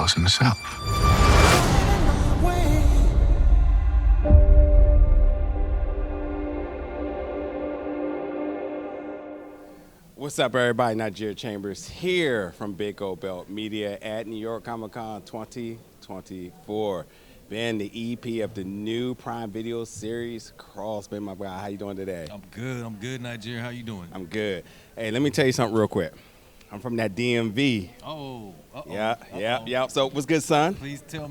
house in the South. What's up, everybody? Nigeria Chambers here from Big Gold Belt Media at New York Comic Con 2024. Ben, the EP of the new Prime Video series, Crossman, my guy. How you doing today? I'm good, Nigeria. How you doing? I'm good. Hey, let me tell you something real quick. I'm from that DMV. Oh, Yeah. So, what's good, son? Please tell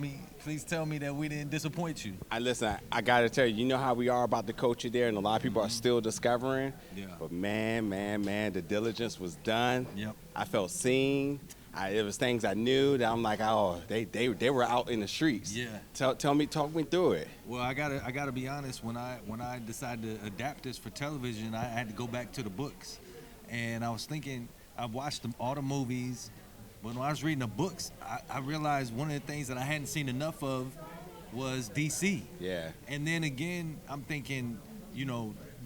me that we didn't disappoint you. Listen, I got to tell you, you know how we are about the culture there, and a lot of people are still discovering. Yeah. But man, the diligence was done. Yep. I felt seen. It was things I knew that I'm like, oh, they were out in the streets. Yeah. Talk me through it. Well, I gotta be honest. When I decided to adapt this for television, I had to go back to the books, and I was thinking, I've watched all the movies, but when I was reading the books, I realized one of the things that I hadn't seen enough of was DC. Yeah. And then again, I'm thinking,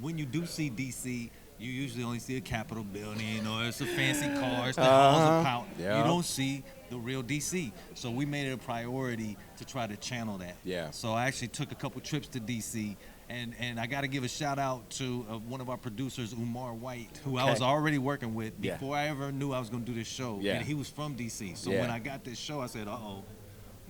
when you do see DC, you usually only see a Capitol building or it's a fancy car, it's the halls of power. Yeah. You don't see the real DC. So we made it a priority to try to channel that. Yeah. So I actually took a couple trips to DC, and I got to give a shout out to one of our producers, Umar White, who I was already working with before I ever knew I was going to do this show. Yeah. And he was from DC. So when I got this show, I said, uh-oh.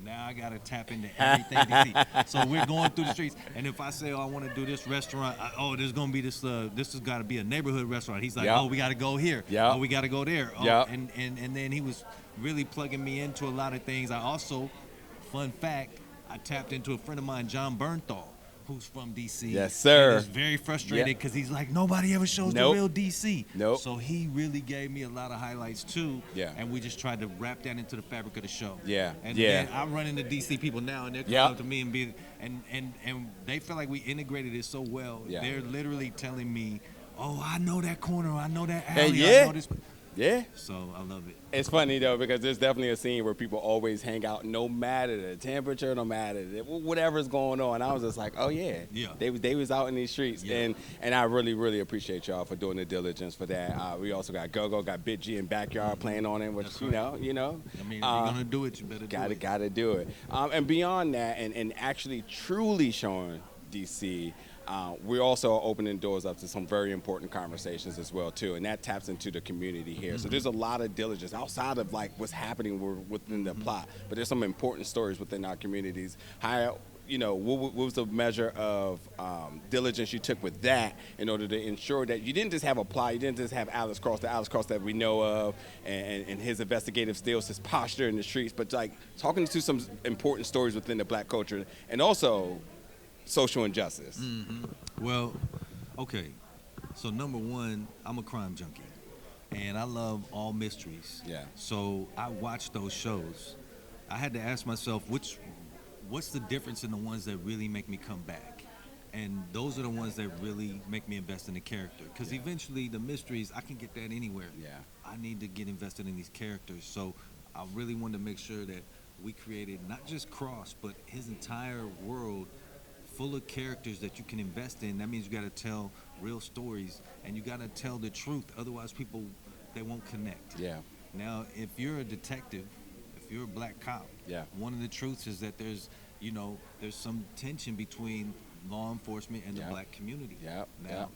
Now I got to tap into everything DC. So we're going through the streets. And if I say, I want to do this restaurant, there's going to be this has got to be a neighborhood restaurant. He's like, we got to go here. Yeah. Oh, we got to go there. Yeah. And then he was really plugging me into a lot of things. I also, fun fact, I tapped into a friend of mine, John Bernthal, who's from DC. Yes, sir. And he's very frustrated because he's like, nobody ever shows the real DC. Nope. So he really gave me a lot of highlights too. Yeah. And we just tried to wrap that into the fabric of the show. Yeah. And yeah. then I run into DC people now, and they're coming up to me and they feel like we integrated it so well. Yeah. They're literally telling me, oh, I know that corner, I know that Hey, alley, yeah. I know this. Yeah. So I love it. It's funny, though, because there's definitely a scene where people always hang out no matter the temperature, no matter whatever's going on. I was just like, oh, yeah. They was out in these streets. Yeah. And I really, really appreciate y'all for doing the diligence for that. We also got Go-Go, got Big G and Backyard playing on it, which, That's you right. know. I mean, if you're going to do it, you better do it. Gotta do it. And beyond that, and actually truly showing DC, we're also opening doors up to some very important conversations as well too, and that taps into the community here. Mm-hmm. So there's a lot of diligence outside of like what's happening within the plot, but there's some important stories within our communities. How, what was the measure of diligence you took with that in order to ensure that you didn't just have a plot, you didn't just have the Alex Cross that we know of, and his investigative skills, his posture in the streets, but like talking to some important stories within the Black culture, and also social injustice. Mm-hmm. Well, okay. So number one, I'm a crime junkie, and I love all mysteries. Yeah. So I watch those shows. I had to ask myself, what's the difference in the ones that really make me come back? And those are the ones that really make me invest in the character. Because eventually the mysteries, I can get that anywhere. Yeah. I need to get invested in these characters. So I really wanted to make sure that we created not just Cross, but his entire world full of characters that you can invest in. That means you got to tell real stories, and you got to tell the truth. Otherwise, people, they won't connect. Yeah. Now, if you're a detective, if you're a Black cop, one of the truths is that there's some tension between law enforcement and the Black community. Now,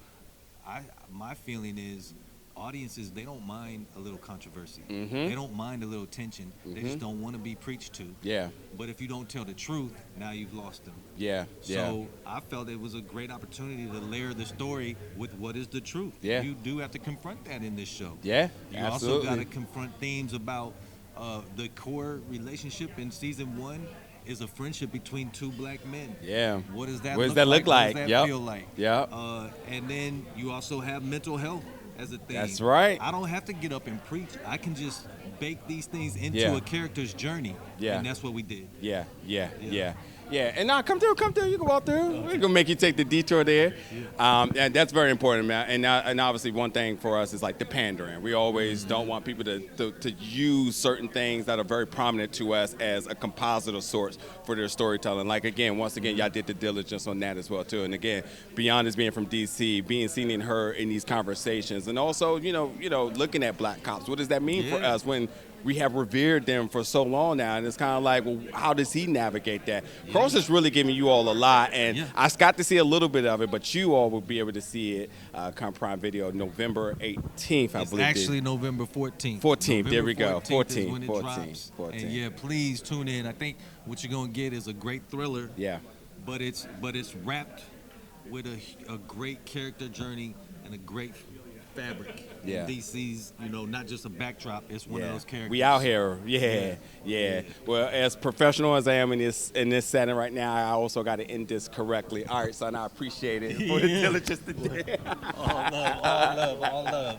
my feeling is audiences, they don't mind a little controversy. Mm-hmm. They don't mind a little tension. Mm-hmm. They just don't want to be preached to. Yeah. But if you don't tell the truth, now you've lost them. Yeah. So I felt it was a great opportunity to layer the story with what is the truth. Yeah. You do have to confront that in this show. Yeah. You Absolutely. also got to confront themes about the core relationship in season 1 is a friendship between 2 Black men. Yeah. What does that look like? What does that feel like? Yeah. And then you also have mental health as a thing. That's right. I don't have to get up and preach. I can just bake these things into a character's journey. Yeah. And that's what we did. Yeah. And now come through. You can walk through. We're gonna make you take the detour there. And that's very important, man. And obviously, one thing for us is like the pandering. We always don't want people to use certain things that are very prominent to us as a composite of sorts for their storytelling. Like once again, y'all did the diligence on that as well too. And again, beyond us being from DC, being seen and heard in these conversations, and also looking at Black cops. What does that mean for us when we have revered them for so long now, and it's kind of like, well, how does he navigate that? Cross is really giving you all a lot, and I got to see a little bit of it, but you all will be able to see it come Prime Video November 18th, I believe. Actually, November 14th. 14th, there we go. 14th is when it drops. And yeah, please tune in. I think what you're gonna get is a great thriller. Yeah. But it's wrapped with a great character journey and a great fabric. Yeah. DC's, not just a backdrop. It's one of those characters. We out here. Yeah. Well, as professional as I am in this setting right now, I also got to end this correctly. All right, son, I appreciate it for the diligence today. All love.